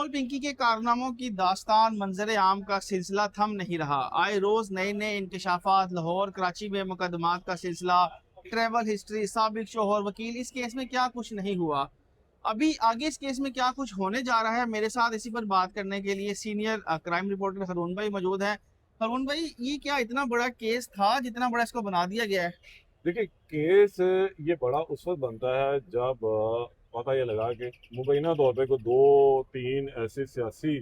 और पिंकी के कारनामों की दास्तान मंजर आम का सिलसिला थम नहीं रहा। आए रोज नए नए इंकशाफात। लाहौर कराची में मुकदमात का सिलसिला, ट्रेवल हिस्ट्री, साबिक शोहर, वकील। इस केस में क्या कुछ नहीं हुआ। अभी आगे इस केस में क्या कुछ होने जा रहा है, मेरे साथ इसी पर बात करने के लिए सीनियर क्राइम रिपोर्टर हरून भाई मौजूद है। हरून भाई, ये क्या इतना बड़ा केस था जितना बड़ा इसको बना दिया गया है? देखिए केस ये बड़ा उस वक्त बनता है जब पता ये लगा कि मुबैना तौर पे को दो तीन ऐसे सियासी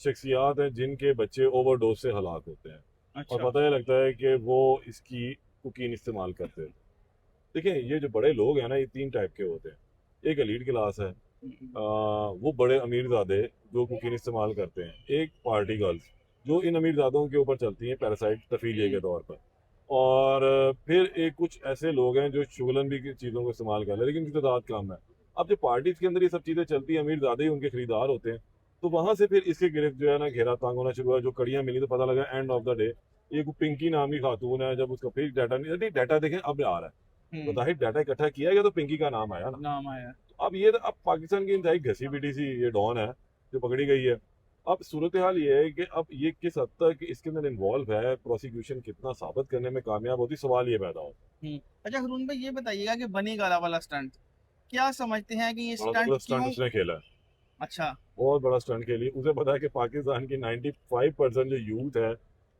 शख्सियात हैं जिनके बच्चे ओवरडोज से हलाक होते हैं। और अच्छा। पता ये लगता है कि वो इसकी कुकीन इस्तेमाल करते थे। देखिए ये जो बड़े लोग हैं ना, ये तीन टाइप के होते हैं। एक एलीट क्लास है, वो बड़े अमीरजादे जो कुकीन इस्तेमाल करते हैं। एक पार्टी गर्ल्स जो इन अमीरजादों के ऊपर चलती हैं पैरासाइट तफीलिए के तौर पर। और फिर एक कुछ ऐसे लोग हैं जो शुगलन भी की चीज़ों को इस्तेमाल कर रहे हैं लेकिन उनकी तादाद कम है। अब जो पार्टीज के अंदर ये सब चीज़ें चलती हैं, अमीरजादे ही उनके खरीदार होते हैं। तो वहां से फिर इसके गिरफ्त जो है ना घेरा तंग होना शुरू हुआ। जो कड़ियां मिली तो पता लगा एंड ऑफ द डे ये कोई पिंकी नाम की खातून है। जब उसका फिर डाटा नहीं, डाटा देखें अब आ रहा है, तो हम्म। जाहिर डाटा इकट्ठा किया गया तो पिंकी का नाम आया ना। नाम आया। तो अब पाकिस्तान की इंतहाई घसी पिटी सी ये डॉन है जो पकड़ी गई है। अब सूरत हाल ये है कि अब ये किस हद तक इसके अंदर इन्वॉल्व है, प्रोसिक्यूशन कितना साबित करने में कामयाब होती, सवाल ये पैदा होता अच्छा हरून भाई, ये बताइएगा कि बनी गाला वाला स्टंट क्या समझते हैं कि ये है। बड़ा स्टंट जबरदस्त स्टंट क्यों? उसने खेला है, अच्छा। बहुत बड़ा स्टंट खेली। उसे पता है कि पाकिस्तान की 95% जो यूथ है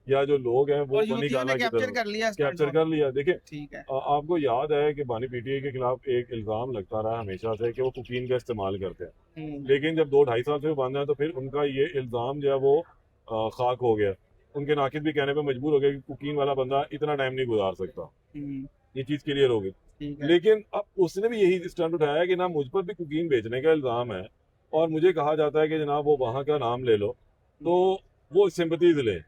या जो लोग हैं वो और बनी युवतियों ने गाला की कैप्चर तरफ कर लिया स्टंट कैप्चर को। कर लिया। देखिए ठीक है। आपको याद है कि बानी पीटीआई के खिलाफ एक इल्जाम लगता रहा हमेशा से कि वो कुकीन का इस्तेमाल करते हैं। हम्म। लेकिन जब 2 ढाई साल से वो बंद है तो फिर उनका ये इल्जाम जो है वो खाक हो गया। उनके नाकिद भी कहने पे मजबूर हो गए कि कुकीन वाला बंदा इतना टाइम नहीं गुजार सकता। हम्म। ये चीज क्लियर हो गई। ठीक है। लेकिन अब उसने भी यही स्टंट उठाया कि ना मुझ पर भी कुकीन बेचने का इल्जाम है और मुझे कहा जाता है कि जनाब वो वहां का नाम ले लो तो वो सिंपथीज ले।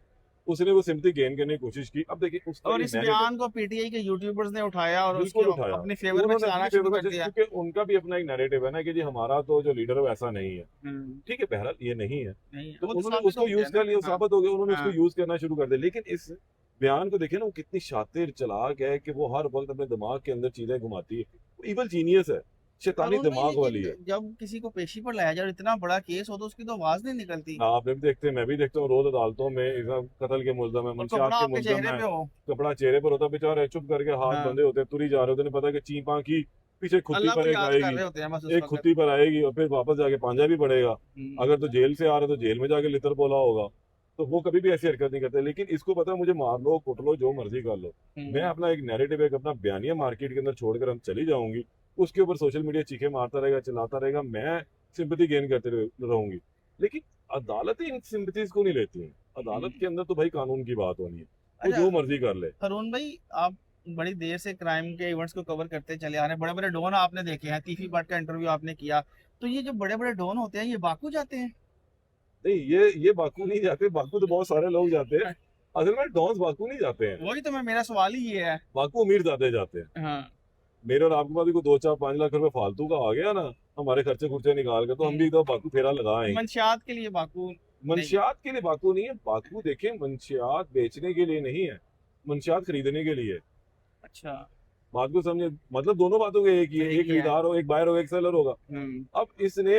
उसने वो सिंपथी गेन करने की कोशिश की। अब देखिए उसका और ये इस नैरेटिव बयान को पीटीआई के यूट्यूबर्स ने उठाया और उसके बिल्कुल उठाया। अपने फेवर में उन्होंने चलाना अपनी शुरू फेवर में कर दिया। क्योंकि उनका भी अपना एक नैरेटिव है ना कि जी हमारा तो जो लीडर है वैसा नहीं है। हम्म। ठीक है, बहरहाल ये नहीं है। नहीं, तो वो तो उन्होंने साबित हो उसको गया यूज ना। कर लिया, वो हाँ। साबित हो गया, उन्होंने उसको हाँ। यूज करना शुरू कर दिया। लेकिन इस बयान को देखिए ना, वो कितनी शातिर चालाक है कि वो हर वक्त अपने दिमाग के अंदर चीजें घुमाती है। वो इवल जीनियस है, शैतानी अरुण भाई, दिमाग लेकिन वाली है। जब किसी को पेशी पर लाया जाए और इतना बड़ा केस हो तो उसकी तो आवाज नहीं निकलती। आप भी देखते हैं, मैं भी देखता हूँ रोज अदालतों में। कत्ल के मुल्जम है, और मंशियात कपड़ा के आपके मुल्जम चेहरे है, पे हो। कपड़ा चेहरे पर होता है, बेचारे चुप करके हाथ हाँ। बंधे होते हैं, तुरी जा रहे होते हैं। पता है कि चीपा की पीछे खुत्ती अल्लाह पर को एक याद कर आएगी, रहे होते हैं बस उस एक वक्त। खुत्ती पर आएगी और फिर वापस जाके पांजा भी पड़ेगा। हम्म। अगर तो जेल से आ रहे तो जेल में जाके लितर बोला होगा। तो वो कभी भी ऐसी हरकत नहीं करते। लेकिन इसको पता है मुझे मार लो कुट लो जो मर्जी कर लो, मैं हम्म। अपना एक नैरेटिव, एक अपना बयानिया मार्केट के अंदर छोड़कर हम चली जाऊंगी। उसके ऊपर सोशल मीडिया चीखे मारता रहेगा, चलाता रहेगा, मैं सिंपैथी गेन करते रहूंगी। लेकिन अदालतें इन सिंपैथीज को नहीं लेती हैं। अदालत के हम्म। अंदर तो भाई कानून की बात होनी है, वो अच्छा जो मर्जी कर ले। हरून भाई, आप बड़ी देर से क्राइम के इवेंट्स को कवर करते चले आ रहे हैं। बड़े बड़े डॉन आपने देखे हैं, तीफी भट्ट का इंटरव्यू आपने किया। तो ये जो बड़े बड़े डॉन होते हैं, ये बाकू जाते हैं? नहीं, ये बाकू नहीं जाते। बाकू तो बहुत सारे लोग जाते हैं। असल में डॉन्स बाकू नहीं जाते हैं, वही तो मेरा सवाल ही ये है। बाकू अमीर ज्यादा जाते हैं। हाँ। मेरे और आपके पास भी कोई 2 4 5 लाख रुपए फालतू का आ गया ना हमारे खर्चे खुर्चे निकाल के, तो हम भी हम्म। एकदम बाकू फेरा लगा आएंगे। मंशियात के लिए बाकू नहीं? मंशियात के लिए बाकू नहीं है। बाकू देखें, मंशियात बेचने के लिए नहीं है, मंशियात खरीदने के लिए है। अच्छा। बात को समझे, मतलब दोनों बातों के एक ही है, एक एक ही है। खरीदार हो, एक बायर हो, एक सेलर होगा। हम्म। अब इसने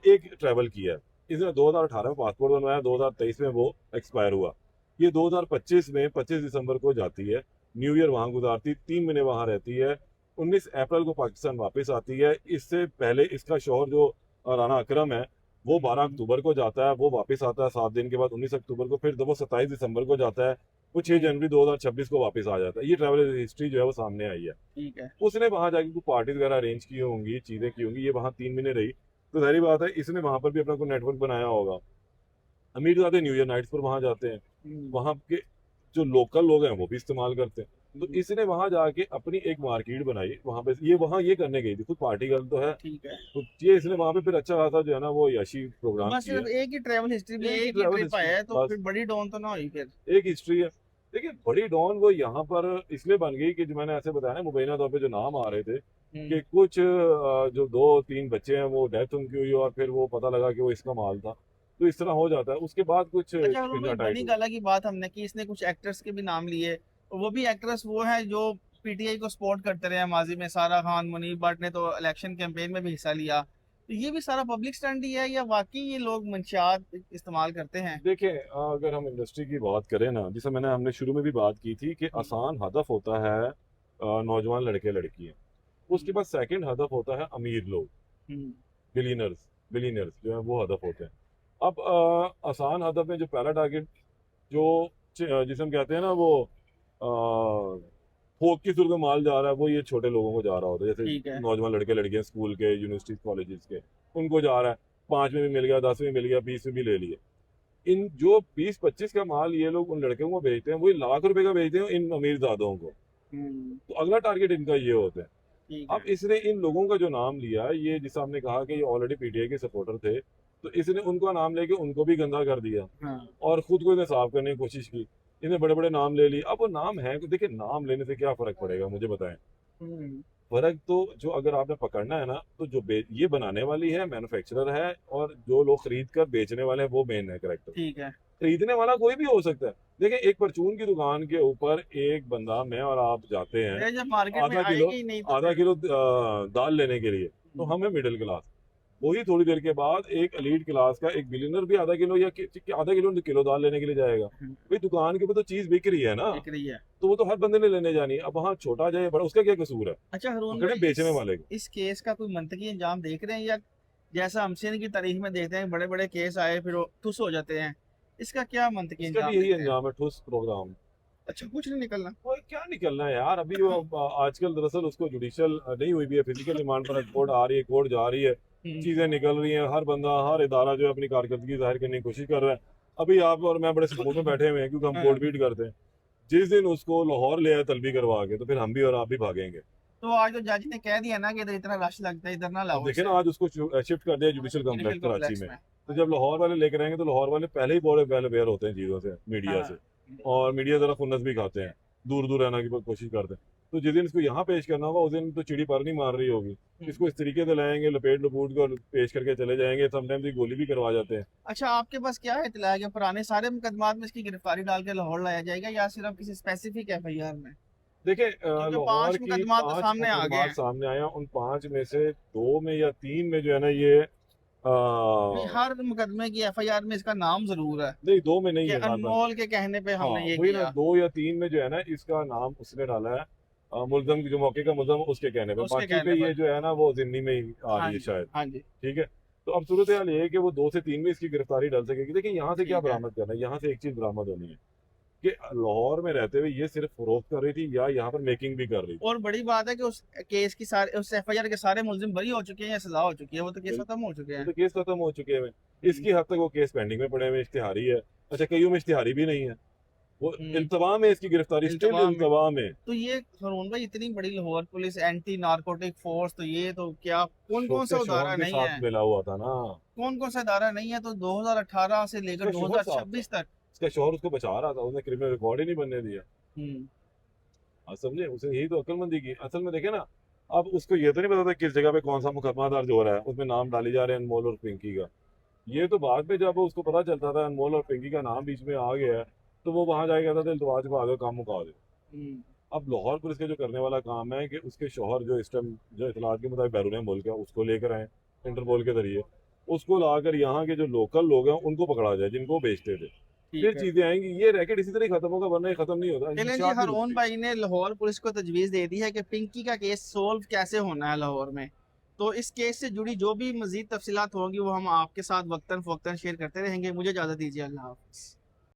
एक ट्रैवल किया है। इसने 2018 में पासपोर्ट बनवाया, 2023 में वो एक्सपायर हुआ। ये 2025 में 25 दिसंबर को जाती है, न्यू ईयर वहां गुजारती, 3 महीने वहां रहती है, 19 अप्रैल को पाकिस्तान वापस आती है। इससे पहले इसका शौहर जो राना अकरम है वो 12 अक्टूबर को जाता है, वो वापस आता है 7 दिन के बाद 19 अक्टूबर को। फिर वो 27 दिसंबर को जाता है, वो 6 हम्म। जनवरी 2026 को वापस आ जाता है। ये ट्रैवल हिस्ट्री जो है वो सामने आई है। ठीक है। उसने वहां जाके कुछ पार्टीज वगैरह अरेंज की होंगी, चीजें की होंगी, ये वहां 3 महीने रही। तो जाहिर बात है इसने वहां पर भी अपना कोई नेटवर्क बनाया होगा। अमीर ज्यादा न्यू ईयर नाइट्स पर वहां जाते हैं, हम्म। वहां के जो लोकल लोग हैं वो भी इस्तेमाल करते हैं। तो हम्म। इसने वहां जाके अपनी एक मार्केट बनाई वहां पे। ये वहां ये करने गई थी, खुद पार्टी गर्ल तो है। ठीक है। तो ये इसने वहां पे फिर अच्छा खासा जो है ना वो याशी तो प्रोग्राम बस किया। सिर्फ एक ही ट्रेवल हिस्ट्री में एक ही एक ही ट्रैवल ट्रिप हिस्ट्री आया है, तो बस, फिर बड़ी डॉन तो ना हुई फिर? एक हिस्ट्री है। देखिए बड़ी डॉन वो यहाँ पर इसलिए बन गई कि जो मैंने ऐसे बताया ना, मुबैना तौर पे जो नाम आ रहे थे कि हम्म। कुछ जो 2 3 बच्चे हैं वो डेथ उनकी हुई और फिर वो पता लगा कि वो इसका माल था। तो इस तरह हो जाता है, उसके बाद कुछ अच्छा अरुण भाई, फिंगर टाइट बनी हुई। गाला की बात हमने की, इसने कुछ एक्टर्स के भी नाम लिए। वो भी एक्ट्रेस वो है जो पीटीआई को सपोर्ट करते रहे हैं माजी में। सारा खान, मुनीब भट्ट ने तो इलेक्शन कैंपेन में भी हिस्सा लिया। तो ये भी सारा पब्लिक स्टंट ही है या वाकई ये लोग मंशियात इस्तेमाल करते हैं? देखें, अगर हम इंडस्ट्री की बात करें ना, जैसे हमने शुरू में भी बात की थी कि आसान हदफ होता है नौजवान लड़के लड़कियां, उसके बाद सेकंड हदफ होता है अमीर लोग, हम्म, बिलियनर्स बिलियनर्स जो है वो हदफ होते हैं। अब आसान हदफ में जो पहला टारगेट जो जिसे हम कहते हैं ना वो थोक की सूरत में माल जा रहा है, वो ये छोटे लोगों को जा रहा होता है, ठीक है। जैसे नौजवान लड़के लड़कियां स्कूल के, यूनिवर्सिटी कॉलेजेस के, उनको जा रहा है। 5 में भी मिल गया, 10 में मिल गया, 20 में भी ले लिया। इन जो 20-25 का माल ये लोग उन लड़कों को बेचते हैं, वही लाख रुपए का बेचते हैं इन अमीर जादों को। हम्म, तो अगला टारगेट इनका ये होता है। ठीक अब है। इसने इन लोगों का जो नाम लिया, ये जिस आपने कहा कि ये ऑलरेडी पीटीआई के सपोर्टर थे, तो इसने उनका नाम लेके उनको भी गंदा कर दिया हाँ। और खुद को इसने साफ करने की कोशिश की। इन्हें बड़े बड़े नाम ले लिए। अब वो नाम है, देखिए नाम लेने से क्या फर्क पड़ेगा मुझे बताएं। हम्म, फर्क तो जो अगर आपने पकड़ना है ना, तो जो ये बनाने वाली है मैन्युफैक्चरर है, और जो लोग खरीद कर बेचने वाले हैं वो मेन है करेक्टर। ठीक है। खरीदने वाला कोई भी हो सकता है। देखिए, एक परचून की दुकान के ऊपर एक बंदा, मैं और आप जाते हैं ये जब मार्केट में आधा किलो आएगी ही नहीं तो आधा फिर। किलो दाल लेने के लिए, तो हम है मिडिल क्लास। वही थोड़ी देर के बाद एक एलीट क्लास का एक बिलियनर भी आधा किलो या आधा किलो दाल लेने के लिए जाएगा। भाई दुकान के ऊपर तो चीज बिक रही है ना, दिख रही है। तो वो तो हर बंदे ने लेने जानी है। अब वहाँ छोटा जाए बड़ा, उसका क्या कसूर है? अच्छा हरून पकड़े भाई, बेचने वाले को। इस केस का कोई मंतकी अंजाम देख रहे हैं या जैसा हम सिंध की तारीख में देखते हैं बड़े बड़े केस आए फिर वो ठुस हो जाते हैं, इसका क्या मंतकी इसका भी अंजाम यही देखते हैं? अंजाम है, ठोस प्रोग्राम। अच्छा कुछ नहीं निकलना। वो क्या निकलना है यार, अभी वो आजकल दरअसल उसको जुडिशियल नहीं हुई भी है, फिजिकल रिमांड पर कोर्ट आ रही है, कोर्ट जा रही है, चीजें निकल रही हैं। हर बंदा, हर इदारा जो है अपनी कारकर्दगी जाहिर करने की कोशिश कर रहा है। अभी आप और मैं बड़े सुकून में बैठे हुए हैं क्योंकि हम हाँ। कोर्ट बीट करते हैं। जिस दिन उसको लाहौर ले आए तलबी करवा के, तो फिर हम भी और आप भी भागेंगे। तो आज तो जज ने कह दिया ना कि इधर इतना रश लगता है, इधर ना अब लाओ देखे इसे ना, आज उसको शिफ्ट कर दिया judicial judicial complex Karachi complex में। में। तो जब लाहौर वाले लेकर आएंगे, तो लाहौर वाले पहले ही बड़े वेल अवेयर होते हैं चीजों से, मीडिया हाँ। से, और मीडिया जरा खुन्नस भी खाते हैं, दूर दूर रहने की कोशिश करते हैं। तो जिस दिन इसको यहाँ पेश करना होगा, उस दिन तो चिड़ी पर नहीं मार रही होगी। इसको इस तरीके से लाएंगे, लपेट लपूट कर पेश करके चले जाएंगे। समटाइम्स ये गोली भी करवा जाते हैं। अच्छा आपके पास क्या है इतला है कि पुराने सारे मुकदमात में इसकी गिरफ्तारी डाल के लाहौर लाया जाएगा या सिर्फ किसी स्पेसिफिक एफआईआर में? देखिए, क्योंकि लाहौर 5 की मुकदमा तो 5 सामने आ गए मुकदमात हैं। सामने आया। उन 5 में से 2 में या 3 में जो है ना, ये नहीं, हर मुकदमे की एफआईआर में इसका नाम जरूर है नहीं, 2 में नहीं कि है साथ में। अनमोल के कहने पे हाँ, हमने ये वही ना, किया। 2 या 3 में जो है ना, इसका नाम उसने डाला है मुल्जम, जो मौके का मुल्जम, उसके कहने पे। उसके बाकी कहने पे ये पर। जो है ना, वो जिम्नी में ही आ हाँ रही है जी। शायद। हाँ जी। ठीक है। तो अब सूरत हाल ये है कि वो 2 से 3 में इसकी गिरफ्तारी डल सकेगी। देखिए, यहाँ से क्या ठीक है। बरामद करना है, यहाँ से एक चीज बरामद होनी है कि लाहौर में रहते हुए ये सिर्फ फरोख्त कर रही थी या यहाँ पर मेकिंग भी कर रही थी। और बड़ी बात है कि उस केस की सारे उस एफआईआर के सारे मुलजिम बरी हो चुके हैं या सजा हो चुकी है, वो तो केस खत्म हो चुके वो हैं। तो केस खत्म हो चुके हैं। इसकी हद तक वो केस पेंडिंग में पड़े हुए, इश्तिहारी है। अच्छा, कईयों में इश्तिहारी भी नहीं है, वो इल्तवा में इसकी गिरफ्तारी, स्टिल इल्तवा में। इल्तवा में। तो ये हरून भाई इतनी बड़ी Lahore police anti narcotic force, तो ये तो क्या कौन कौन सा उसके उदारा शौहर के नहीं साथ है? मिला हुआ था ना। कौन कौन सा इदारा नहीं है? तो 2018 से लेकर उसका शौहर साथ 2026 तक। उसका शौहर उसको बचा रहा था, उसने क्रिमिनल रिकॉर्ड ही नहीं बनने दिया। हम्म, आप समझे, उसने यही तो अक्लमंदी की। असल में देखे ना, अब उसको ये तो नहीं पता था किस जगह पे कौन सा मुकदमा दर्ज हो रहा है, उसमें नाम डाले जा रहे हैं अनमोल और पिंकी का। ये तो बाद में जब उसको पता चलता था अनमोल और पिंकी का नाम बीच में आ गया है, तो वो वहां जाके कहता था इल्तवा छुपा दो, काम मुका दो। हम्म, अब लाहौर पुलिस के जो करने वाला काम है कि उसके शौहर जो इस टाइम जो इतलात के मुताबिक बैरून मुल्क है, उसको लेकर आए इंटरपोल के जरिए, उसको लाकर यहाँ के जो लोकल लोग हैं उनको पकड़ा जाए जिनको वो बेचते थे। फिर ठीक है। चीजें आएंगी। ये रैकेट इसी तरह खत्म होगा, वरना ये खत्म नहीं होता। चलें जी, इंशाअल्लाह हरून रुकती। भाई ने लाहौर पुलिस को तजवीज़ दे दी है कि पिंकी का केस सोल्व कैसे होना है लाहौर में। तो इस केस से जुड़ी जो भी मजीद तफसीलात होंगी वो हम आपके साथ वक्तन फ़वक्तन शेयर करते रहेंगे। मुझे इजाज़त दीजिए, अल्लाह हाफ़िज़।